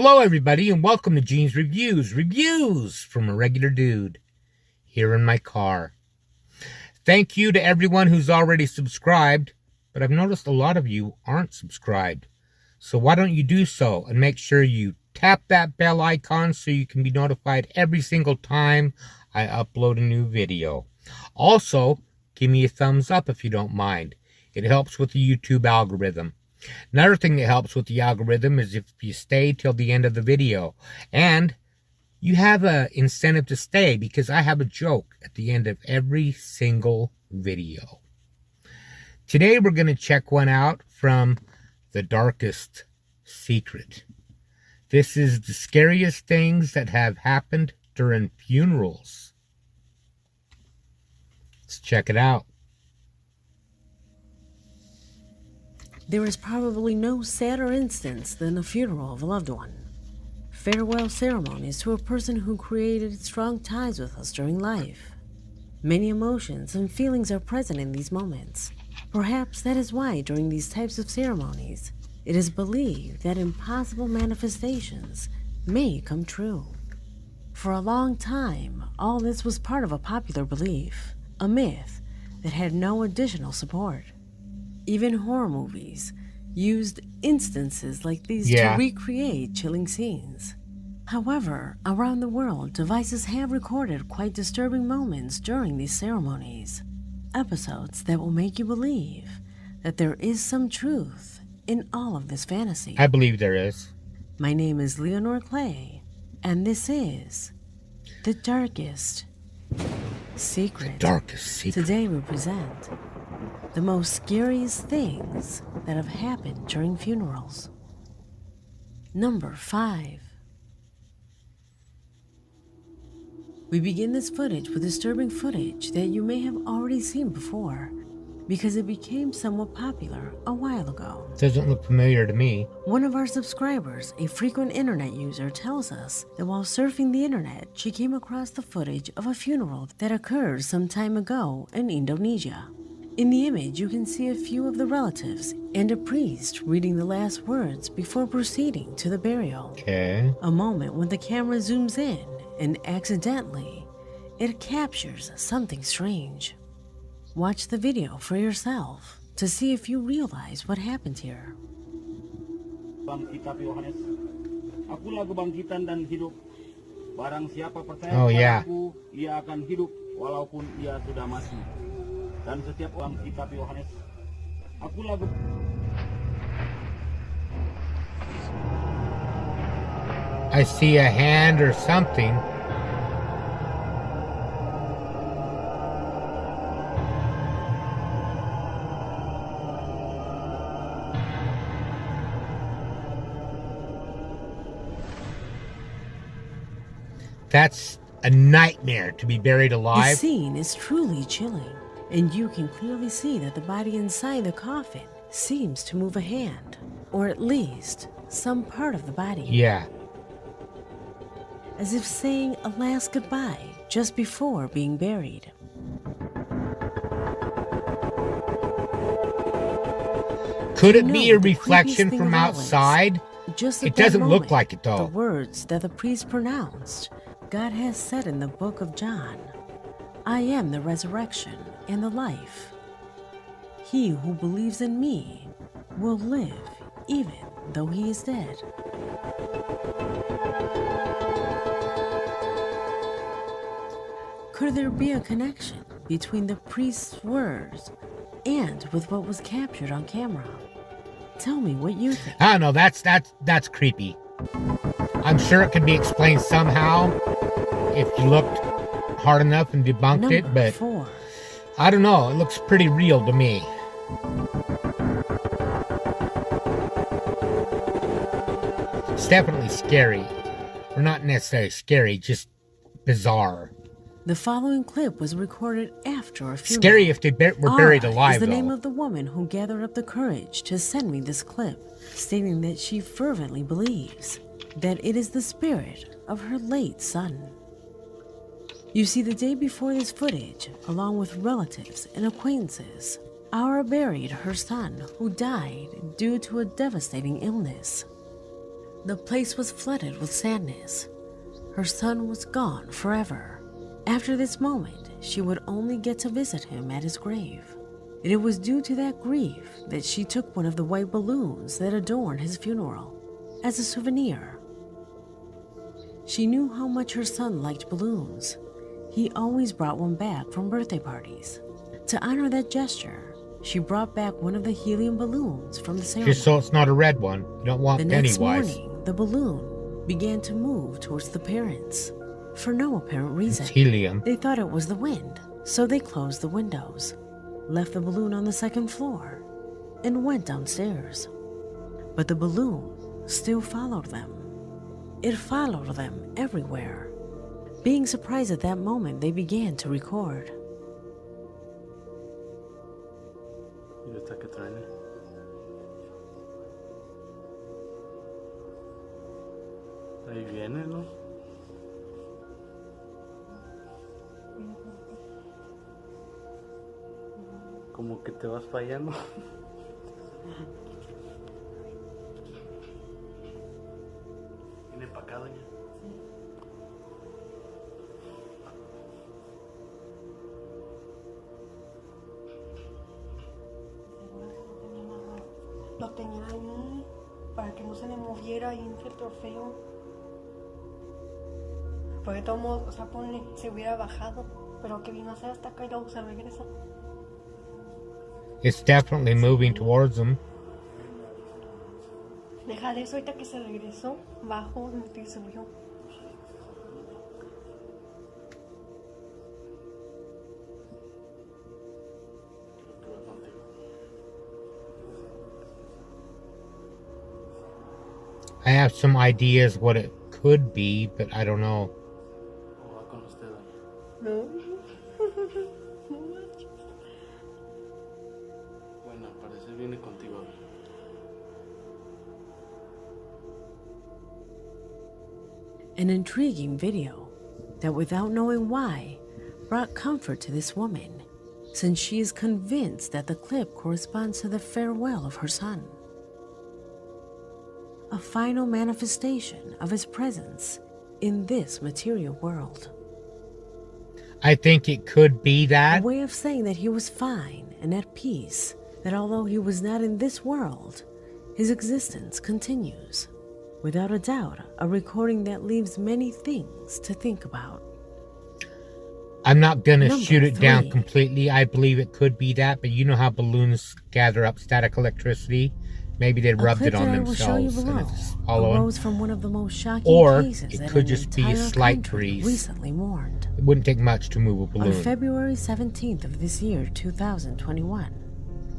Hello everybody and welcome to Gene's Reviews from a regular dude here in my car. Thank you to everyone who's already subscribed, but I've noticed a lot of you aren't subscribed. So why don't you do so and make sure you tap that bell icon so you can be notified every single time I upload a new video. Also, give me a thumbs up if you don't mind. It helps with the YouTube algorithm. Another thing that helps with the algorithm is if you stay till the end of the video. And you have an incentive to stay because I have a joke at the end of every single video. Today we're going to check one out from The Darkest Secret. This is the scariest things that have happened during funerals. Let's check it out. There is probably no sadder instance than the funeral of a loved one. Farewell ceremonies to a person who created strong ties with us during life. Many emotions and feelings are present in these moments. Perhaps that is why during these types of ceremonies, it is believed that impossible manifestations may come true. For a long time, all this was part of a popular belief, a myth that had no additional support. Even horror movies used instances like these to recreate chilling scenes. However, around the world, devices have recorded quite disturbing moments during these ceremonies. Episodes that will make you believe that there is some truth in all of this fantasy. I believe there is. My name is Leonore Clay, and this is The Darkest Secret. The Darkest Secret. Today we present the most scariest things that have happened during funerals. Number 5. We begin this footage with disturbing footage that you may have already seen before because it became somewhat popular a while ago. Doesn't look familiar to me. One of our subscribers, a frequent internet user, tells us that while surfing the internet, she came across the footage of a funeral that occurred some time ago in Indonesia. In the image, you can see a few of the relatives and a priest reading the last words before proceeding to the burial. Okay. A moment when the camera zooms in and accidentally, it captures something strange. Watch the video for yourself to see if you realize what happened here. Oh yeah. Dan setiap orang kitab Yohanes, akulah I see a hand or something. That's a nightmare to be buried alive. The scene is truly chilling. And you can clearly see that the body inside the coffin seems to move a hand, or at least some part of the body. Yeah. As if saying a last goodbye just before being buried. Could it be a reflection from outside? It doesn't look like it though. The words that the priest pronounced, God has said in the book of John, I am the resurrection and the life. He who believes in me will live even though he is dead. Could there be a connection between the priest's words and with what was captured on camera? Tell me what you think. I don't know, that's creepy. I'm sure it could be explained somehow if you looked hard enough and debunked it, but 4. I don't know. It looks pretty real to me. It's definitely scary. Or not necessarily scary, just bizarre. The following clip was recorded after a funeral. Scary if they were buried alive, is the though. name of the woman who gathered up the courage to send me this clip, stating that she fervently believes that it is the spirit of her late son. You see, the day before this footage, along with relatives and acquaintances, Aura buried her son, who died due to a devastating illness. The place was flooded with sadness. Her son was gone forever. After this moment, she would only get to visit him at his grave. And it was due to that grief that she took one of the white balloons that adorned his funeral as a souvenir. She knew how much her son liked balloons. He always brought one back from birthday parties. To honor that gesture, she brought back one of the helium balloons from the ceremony. Just so it's not a red one. You don't want The next Pennywise. morning, the balloon began to move towards the parents. For no apparent reason. It's helium. They thought it was the wind, so they closed the windows, left the balloon on the second floor, and went downstairs. But the balloon still followed them. It followed them everywhere. Being surprised at that moment, they began to record. Y ahorita que traen. Ahí viene, ¿no? Como que te vas fallando. Viene para acá, doña. Lo tenía ahí para que no se le moviera ahí entre el trofeo. Porque todo modo, o sea, ponle, se hubiera bajado, pero que vino a hacer hasta acá y luego se regresó. It's definitely moving towards them. Deja de eso, ahorita que se regresó, bajó y subió. I have some ideas what it could be, but I don't know. ¿O va con usted, doña? No. Bueno, al parecer viene contigo, doña. An intriguing video that, without knowing why, brought comfort to this woman, since she is convinced that the clip corresponds to the farewell of her son. A final manifestation of his presence in this material world. I think it could be A that. way of saying that he was fine and at peace, that although he was not in this world, his existence continues. Without a doubt, a recording that leaves many things to think about. I'm not gonna Number shoot it down 3. completely. I believe it could be that, but you know how balloons gather up static electricity? Maybe they A rubbed clip it on that I will show you themselves and below it's following. arose from one of the most shocking Or cases it that could an just be a entire slight country breeze. recently mourned. It wouldn't take much to move a On balloon. February 17th of this year, 2021,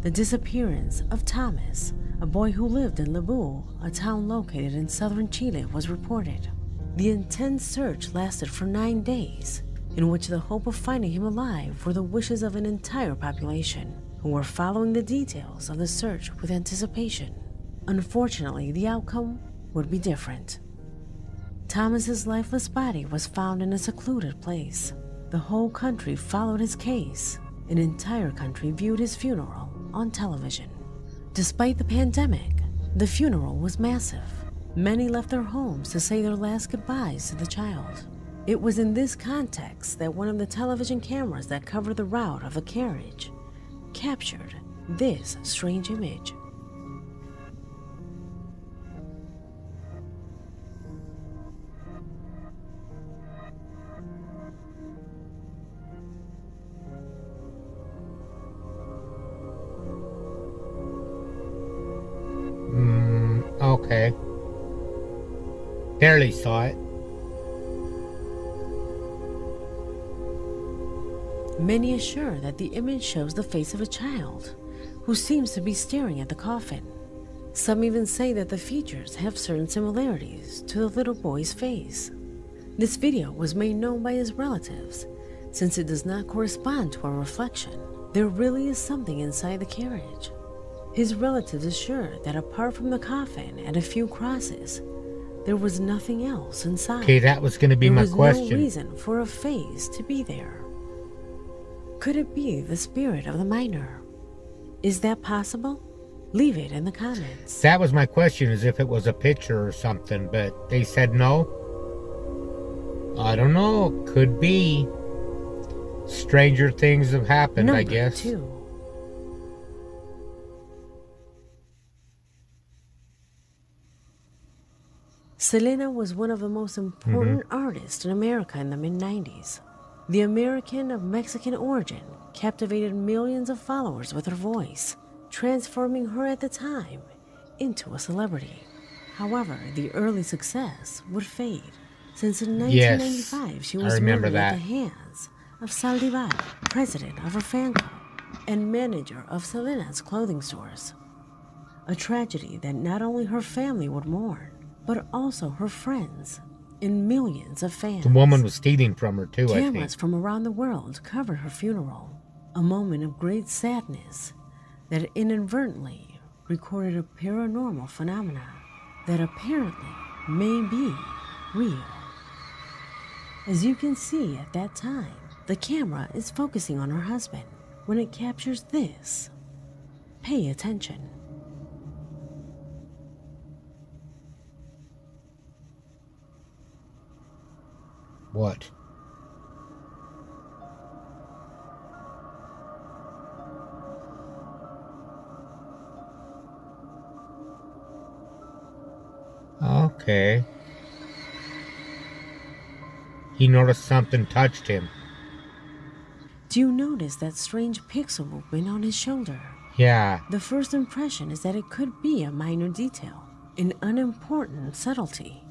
the disappearance of Thomas, a boy who lived in Lebu, a town located in southern Chile, was reported. The intense search lasted for 9 days, in which the hope of finding him alive were the wishes of an entire population, who were following the details of the search with anticipation. Unfortunately, the outcome would be different. Thomas's lifeless body was found in a secluded place. The whole country followed his case. An entire country viewed his funeral on television. Despite the pandemic, the funeral was massive. Many left their homes to say their last goodbyes to the child. It was in this context that one of the television cameras that covered the route of the carriage captured this strange image. Okay. Barely saw it. Many assure that the image shows the face of a child who seems to be staring at the coffin. Some even say that the features have certain similarities to the little boy's face. This video was made known by his relatives. Since it does not correspond to a reflection, there really is something inside the carriage. His relatives assure that apart from the coffin and a few crosses, there was nothing else inside. Okay, that was going to be my There was question. no reason for a face to be there. Could it be the spirit of the minor? Is that possible? Leave it in the comments. That was my question, as if it was a picture or something, but they said no. I don't know. Could be. Stranger things have happened, Number I guess. 2. Selena was one of the most important artists in America in the mid-90s. The American of Mexican origin captivated millions of followers with her voice, transforming her at the time into a celebrity. However, the early success would fade, since in 1995 she was murdered at the hands of Saldivar, president of her fan club and manager of Selena's clothing stores. A tragedy that not only her family would mourn, but also her friends and millions of fans. The woman was stealing from her too, I think. Cameras from around the world covered her funeral, a moment of great sadness that inadvertently recorded a paranormal phenomena that apparently may be real. As you can see at that time, the camera is focusing on her husband when it captures this. Pay attention. What? Okay. He noticed something touched him. Do you notice that strange pixel movement on his shoulder? Yeah. The first impression is that it could be a minor detail, an unimportant subtlety,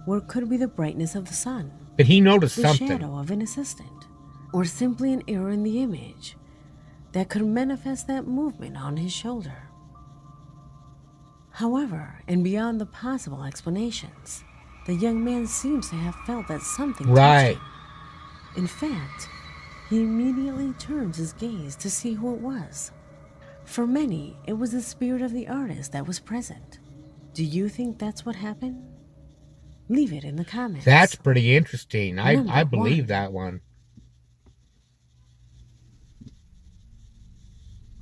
or it could be the brightness of the sun, But he noticed the something. shadow of an assistant, or simply an error in the image that could manifest that movement on his shoulder. However, and beyond the possible explanations, the young man seems to have felt that something Right. touched him. In fact, he immediately turns his gaze to see who it was. For many, it was the spirit of the artist that was present. Do you think that's what happened? Leave it in the comments. That's pretty interesting. I Number believe one. that one.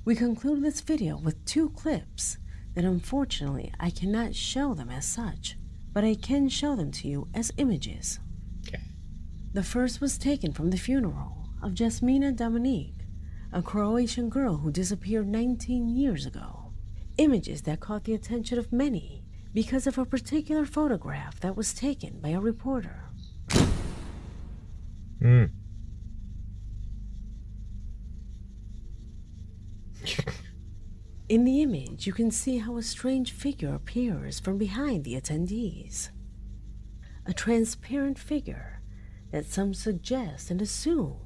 We conclude this video with 2 clips that unfortunately I cannot show them as such, but I can show them to you as images. Okay. The first was taken from the funeral of Jasmina Dominique, a Croatian girl who disappeared 19 years ago. Images that caught the attention of many because of a particular photograph that was taken by a reporter. In the image, you can see how a strange figure appears from behind the attendees. A transparent figure that some suggest and assume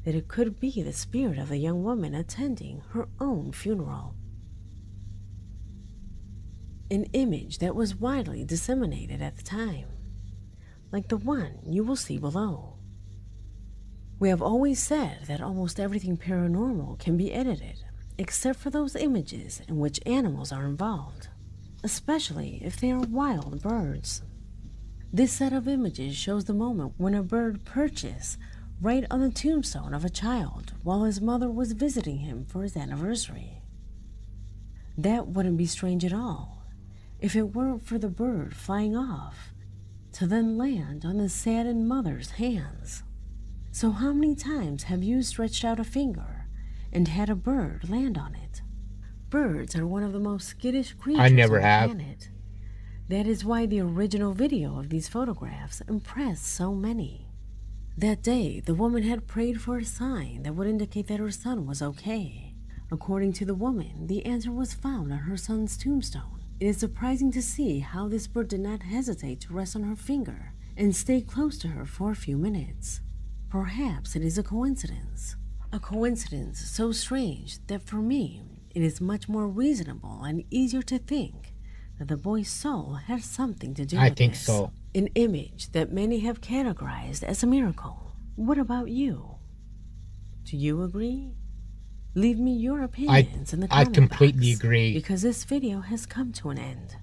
that it could be the spirit of the young woman attending her own funeral. An image that was widely disseminated at the time, like the one you will see below. We have always said that almost everything paranormal can be edited, except for those images in which animals are involved, especially if they are wild birds. This set of images shows the moment when a bird perches right on the tombstone of a child while his mother was visiting him for his anniversary. That wouldn't be strange at all if it weren't for the bird flying off to then land on the saddened mother's hands. So how many times have you stretched out a finger and had a bird land on it? Birds are one of the most skittish creatures I never on the have. planet. That is why the original video of these photographs impressed so many. That day, the woman had prayed for a sign that would indicate that her son was okay. According to the woman, the answer was found on her son's tombstone. It is surprising to see how this bird did not hesitate to rest on her finger and stay close to her for a few minutes. Perhaps it is a coincidence. A coincidence so strange that for me, it is much more reasonable and easier to think that the boy's soul has something to do with I think this. so. An image that many have categorized as a miracle. What about you? Do you agree? Leave me your opinions in the I comment completely box, agree. because this video has come to an end.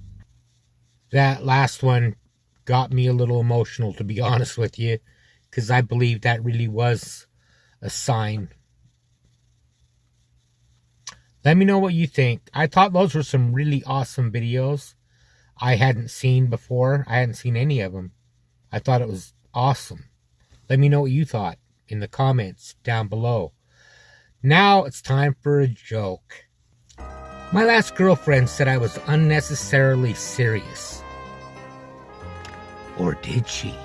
That last one got me a little emotional, to be honest with you, because I believe that really was a sign. Let me know what you think. I thought those were some really awesome videos I hadn't seen before. I hadn't seen any of them. I thought it was awesome. Let me know what you thought in the comments down below. Now it's time for a joke. My last girlfriend said I was unnecessarily serious. Or did she?